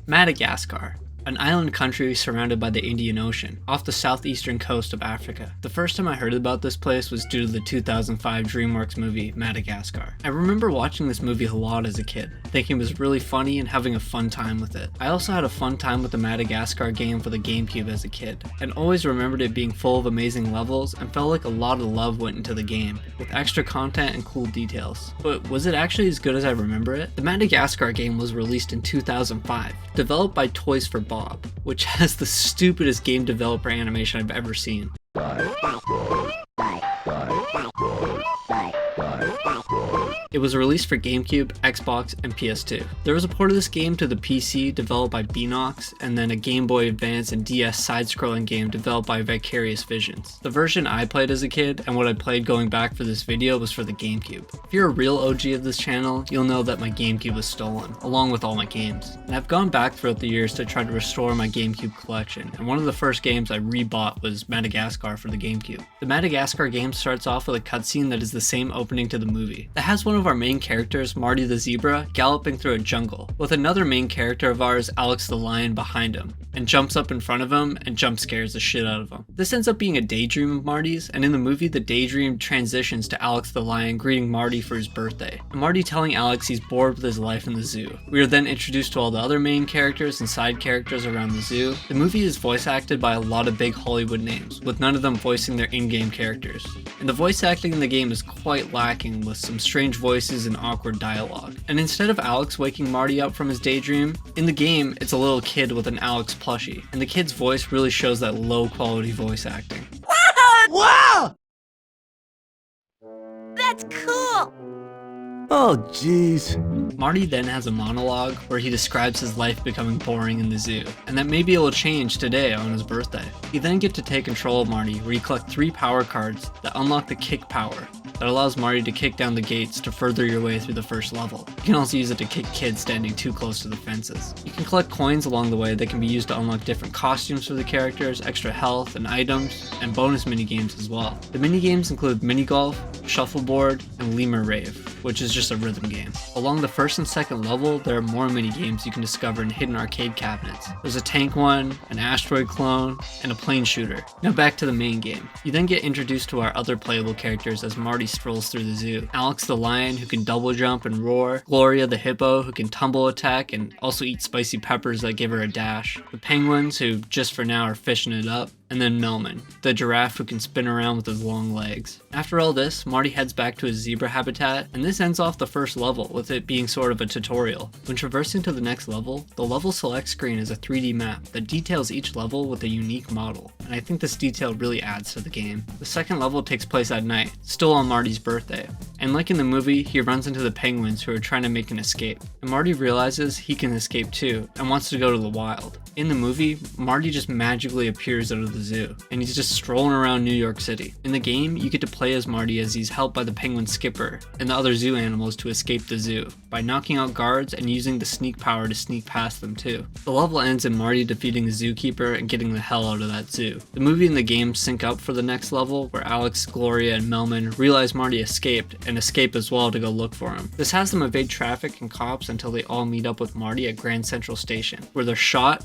Madagascar, an island country surrounded by the Indian Ocean, off the southeastern coast of Africa. The first time I heard about this place was due to the 2005 DreamWorks movie, Madagascar. I remember watching this movie a lot as a kid, thinking it was really funny and having a fun time with it. I also had a fun time with the Madagascar game for the GameCube as a kid, and always remembered it being full of amazing levels and felt like a lot of love went into the game, with extra content and cool details. But was it actually as good as I remember it? The Madagascar game was released in 2005, developed by Toys for Bob, which has the stupidest game developer animation I've ever seen. It was released for GameCube, Xbox, and PS2. There was a port of this game to the PC developed by Beanox, and then a Game Boy Advance and DS side-scrolling game developed by Vicarious Visions. The version I played as a kid, and what I played going back for this video, was for the GameCube. If you're a real OG of this channel, you'll know that my GameCube was stolen, along with all my games. And I've gone back throughout the years to try to restore my GameCube collection, and one of the first games I rebought was Madagascar for the GameCube. The Madagascar game starts off with a cutscene that is the same opening to the movie. It has one of our main characters, Marty the zebra, galloping through a jungle, with another main character of ours, Alex the lion, behind him, and jumps up in front of him and jump scares the shit out of him. This ends up being a daydream of Marty's, and in the movie the daydream transitions to Alex the lion greeting Marty for his birthday, and Marty telling Alex he's bored with his life in the zoo. We are then introduced to all the other main characters and side characters around the zoo. The movie is voice acted by a lot of big Hollywood names, with none of them voicing their in-game characters, and the voice acting in the game is quite lacking, with some strange voices and awkward dialogue. And instead of Alex waking Marty up from his daydream, in the game it's a little kid with an Alex plushie, and the kid's voice really shows that low quality voice acting. Wow! That's cool! Oh jeez. Marty then has a monologue where he describes his life becoming boring in the zoo, and that maybe it will change today on his birthday. You then get to take control of Marty, where you collect 3 power cards that unlock the kick power, that allows Marty to kick down the gates to further your way through the first level. You can also use it to kick kids standing too close to the fences. You can collect coins along the way that can be used to unlock different costumes for the characters, extra health and items, and bonus minigames as well. The minigames include mini golf, shuffleboard, and lemur rave, which is just a rhythm game. Along the first and second level, there are more mini-games you can discover in hidden arcade cabinets. There's a tank one, an asteroid clone, and a plane shooter. Now back to the main game. You then get introduced to our other playable characters as Marty strolls through the zoo. Alex the lion, who can double jump and roar. Gloria the hippo, who can tumble attack and also eat spicy peppers that give her a dash. The penguins, who just for now are fishing it up. And then Melman, the giraffe who can spin around with his long legs. After all this, Marty heads back to his zebra habitat, and this ends off the first level, with it being sort of a tutorial. When traversing to the next level, the level select screen is a 3D map that details each level with a unique model, and I think this detail really adds to the game. The second level takes place at night, still on Marty's birthday, and like in the movie, he runs into the penguins who are trying to make an escape, and Marty realizes he can escape too, and wants to go to the wild. In the movie, Marty just magically appears out of the zoo, and he's just strolling around New York City. In the game, you get to play as Marty as he's helped by the penguin skipper and the other zoo animals to escape the zoo, by knocking out guards and using the sneak power to sneak past them too. The level ends in Marty defeating the zookeeper and getting the hell out of that zoo. The movie and the game sync up for the next level, where Alex, Gloria, and Melman realize Marty escaped, and escape as well to go look for him. This has them evade traffic and cops until they all meet up with Marty at Grand Central Station, where they're shot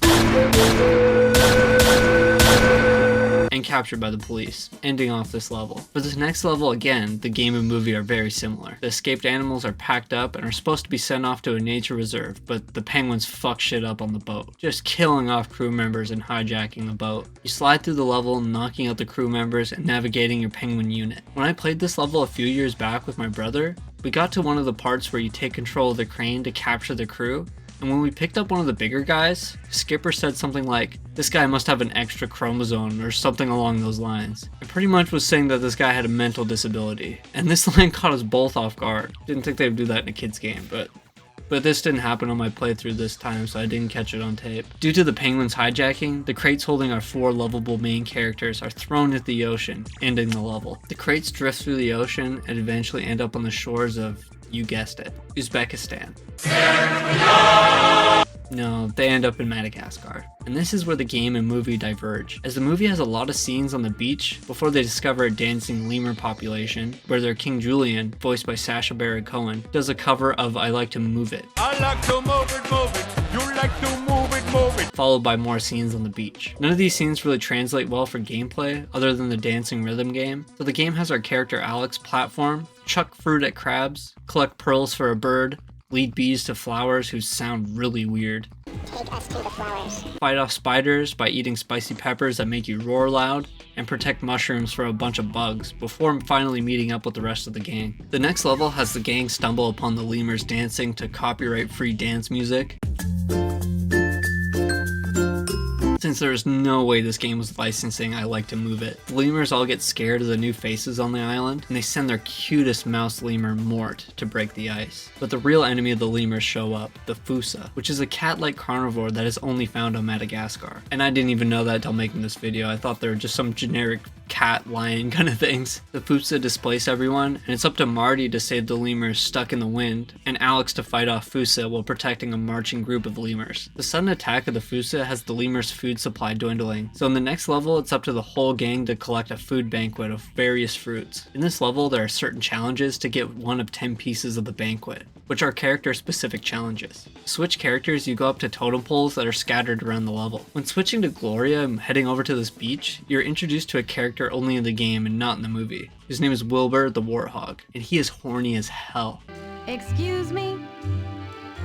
and captured by the police, ending off this level. For this next level, again, the game and movie are very similar. The escaped animals are packed up and are supposed to be sent off to a nature reserve, but the penguins fuck shit up on the boat, just killing off crew members and hijacking the boat. You slide through the level, knocking out the crew members and navigating your penguin unit. When I played this level a few years back with my brother, we got to one of the parts where you take control of the crane to capture the crew, and when we picked up one of the bigger guys, Skipper said something like, "This guy must have an extra chromosome," or something along those lines. It pretty much was saying that this guy had a mental disability, and this line caught us both off guard. Didn't think they would do that in a kid's game, but this didn't happen on my playthrough this time, so I didn't catch it on tape. Due to the penguins hijacking, the crates holding our 4 lovable main characters are thrown into the ocean, ending the level. The crates drift through the ocean and eventually end up on the shores of, you guessed it, Uzbekistan. No, they end up in Madagascar. And this is where the game and movie diverge, as the movie has a lot of scenes on the beach before they discover a dancing lemur population, where their King Julian, voiced by Sacha Baron Cohen, does a cover of I Like to Move It. I like to move it, you like to move it. followed by more scenes on the beach. None of these scenes really translate well for gameplay, other than the dancing rhythm game, so the game has our character Alex platform, chuck fruit at crabs, collect pearls for a bird, lead bees to flowers who sound really weird, Take us to the flowers. fight off spiders by eating spicy peppers that make you roar loud, and protect mushrooms from a bunch of bugs before finally meeting up with the rest of the gang. The next level has the gang stumble upon the lemurs dancing to copyright-free dance music. Since there is no way this game was licensing, I like to move it. The lemurs all get scared of the new faces on the island, and they send their cutest mouse lemur, Mort, to break the ice. But the real enemy of the lemurs show up, the Fusa, which is a cat-like carnivore that is only found on Madagascar. And I didn't even know that until making this video. I thought they were just some generic cat lion kind of things. The Fusa displace everyone, and it's up to Marty to save the lemurs stuck in the wind, and Alex to fight off Fusa while protecting a marching group of lemurs. The sudden attack of the Fusa has the lemurs' food supply dwindling, so in the next level it's up to the whole gang to collect a food banquet of various fruits. In this level there are certain challenges to get one of 10 pieces of the banquet, which are character specific challenges. To switch characters, you go up to totem poles that are scattered around the level. When switching to Gloria and heading over to this beach, you're introduced to a character only in the game and not in the movie. His name is Wilbur the Warthog, and he is horny as hell. Excuse me?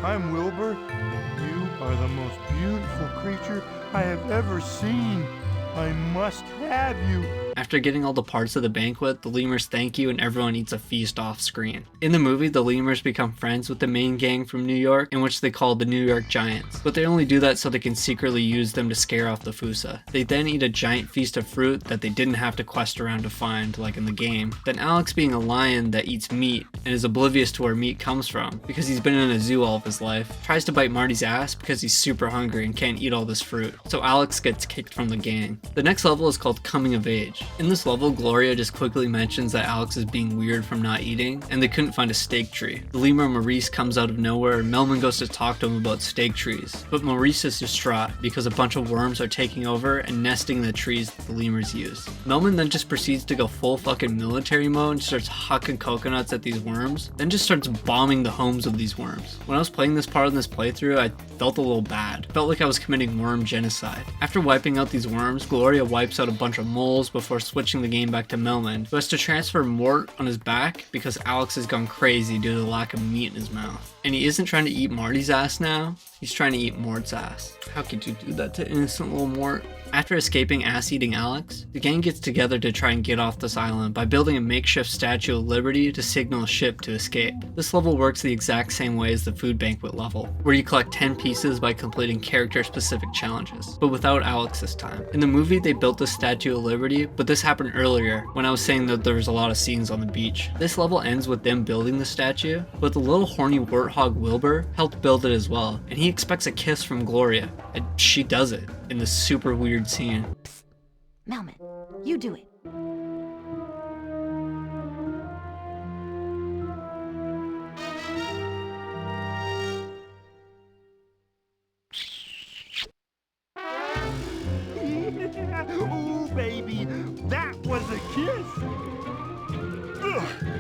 I'm Wilbur. You are the most beautiful creature I have ever seen. I must have you. After getting all the parts of the banquet, the lemurs thank you and everyone eats a feast off screen. In the movie, the lemurs become friends with the main gang from New York, in which they call the New York Giants, but they only do that so they can secretly use them to scare off the Fusa. They then eat a giant feast of fruit that they didn't have to quest around to find, like in the game. Then Alex, being a lion that eats meat and is oblivious to where meat comes from, because he's been in a zoo all of his life, tries to bite Marty's ass because he's super hungry and can't eat all this fruit, so Alex gets kicked from the gang. The next level is called Coming of Age. In this level, Gloria just quickly mentions that Alex is being weird from not eating, and they couldn't find a steak tree. The lemur Maurice comes out of nowhere, and Melman goes to talk to him about steak trees, but Maurice is distraught because a bunch of worms are taking over and nesting in the trees that the lemurs use. Melman then just proceeds to go full fucking military mode and starts hucking coconuts at these worms, then just starts bombing the homes of these worms. When I was playing this part in this playthrough, I felt a little bad. Felt like I was committing worm genocide. After wiping out these worms, Gloria wipes out a bunch of moles before switching the game back to Melman, who has to transfer Mort on his back because Alex has gone crazy due to the lack of meat in his mouth. And he isn't trying to eat Marty's ass now, he's trying to eat Mort's ass. How could you do that to innocent little Mort? After escaping ass-eating Alex, the gang gets together to try and get off this island by building a makeshift Statue of Liberty to signal a ship to escape. This level works the exact same way as the food banquet level, where you collect 10 pieces by completing character-specific challenges, but without Alex this time. In the movie, they built the Statue of Liberty, but this happened earlier when I was saying that there was a lot of scenes on the beach. This level ends with them building the statue, but the little horny warthog Wilbur helped build it as well, and he expects a kiss from Gloria, and she does it in this super weird scene. Melman, you do it. Ooh, baby, that was a kiss. Ugh.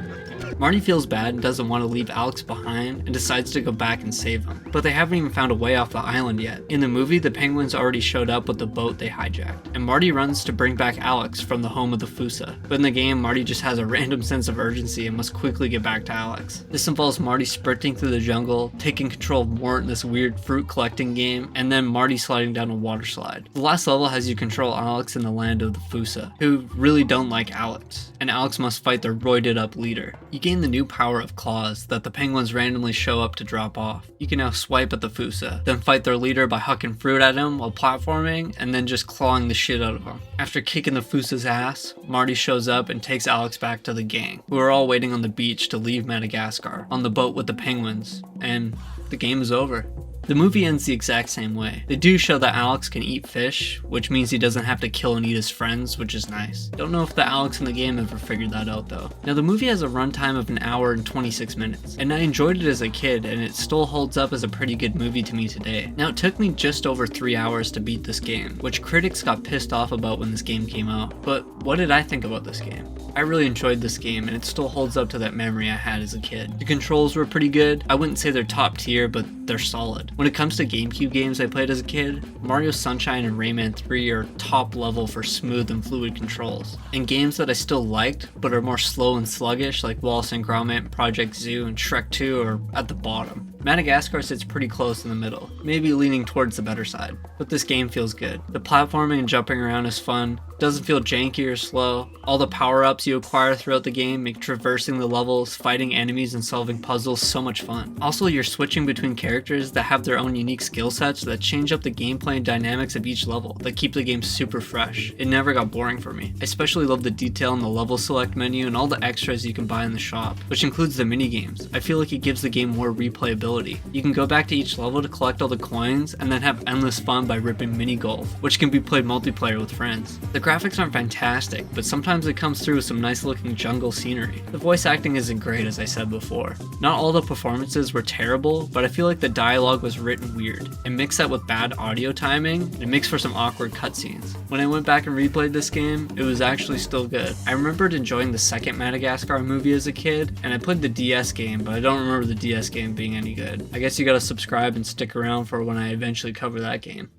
Marty feels bad and doesn't want to leave Alex behind and decides to go back and save him, but they haven't even found a way off the island yet. In the movie, the penguins already showed up with the boat they hijacked, and Marty runs to bring back Alex from the home of the Fusa. But in the game, Marty just has a random sense of urgency and must quickly get back to Alex. This involves Marty sprinting through the jungle, taking control of Mort in this weird fruit collecting game, and then Marty sliding down a water slide. The last level has you control Alex in the land of the Fusa, who really don't like Alex, and Alex must fight their roided up leader. You gain the new power of claws that the penguins randomly show up to drop off. You can now swipe at the Fusa, then fight their leader by hucking fruit at him while platforming, and then just clawing the shit out of him. After kicking the Fusa's ass, Marty shows up and takes Alex back to the gang, who are all waiting on the beach to leave Madagascar, on the boat with the penguins, and the game is over. The movie ends the exact same way. They do show that Alex can eat fish, which means he doesn't have to kill and eat his friends, which is nice. Don't know if the Alex in the game ever figured that out though. Now the movie has a runtime of 1 hour and 26 minutes, and I enjoyed it as a kid, and it still holds up as a pretty good movie to me today. Now it took me just over 3 hours to beat this game, which critics got pissed off about when this game came out, but what did I think about this game? I really enjoyed this game, and it still holds up to that memory I had as a kid. The controls were pretty good. I wouldn't say they're top tier, but they're solid. When it comes to GameCube games I played as a kid, Mario Sunshine and Rayman 3 are top level for smooth and fluid controls. And games that I still liked, but are more slow and sluggish like Wallace and Gromit, Project Zoo, and Shrek 2 are at the bottom. Madagascar sits pretty close in the middle, maybe leaning towards the better side, but this game feels good. The platforming and jumping around is fun, doesn't feel janky or slow. All the power-ups you acquire throughout the game make traversing the levels, fighting enemies, and solving puzzles so much fun. Also, you're switching between characters that have their own unique skill sets that change up the gameplay and dynamics of each level, that keep the game super fresh. It never got boring for me. I especially love the detail in the level select menu and all the extras you can buy in the shop, which includes the mini-games. I feel like it gives the game more replayability. You can go back to each level to collect all the coins and then have endless fun by ripping mini-golf, which can be played multiplayer with friends. The graphics aren't fantastic, but sometimes it comes through with some nice looking jungle scenery. The voice acting isn't great, as I said before. Not all the performances were terrible, but I feel like the dialogue was written weird. And mix that with bad audio timing, it makes for some awkward cutscenes. When I went back and replayed this game, it was actually still good. I remembered enjoying the second Madagascar movie as a kid, and I played the DS game, but I don't remember the DS game being any good. I guess you gotta subscribe and stick around for when I eventually cover that game.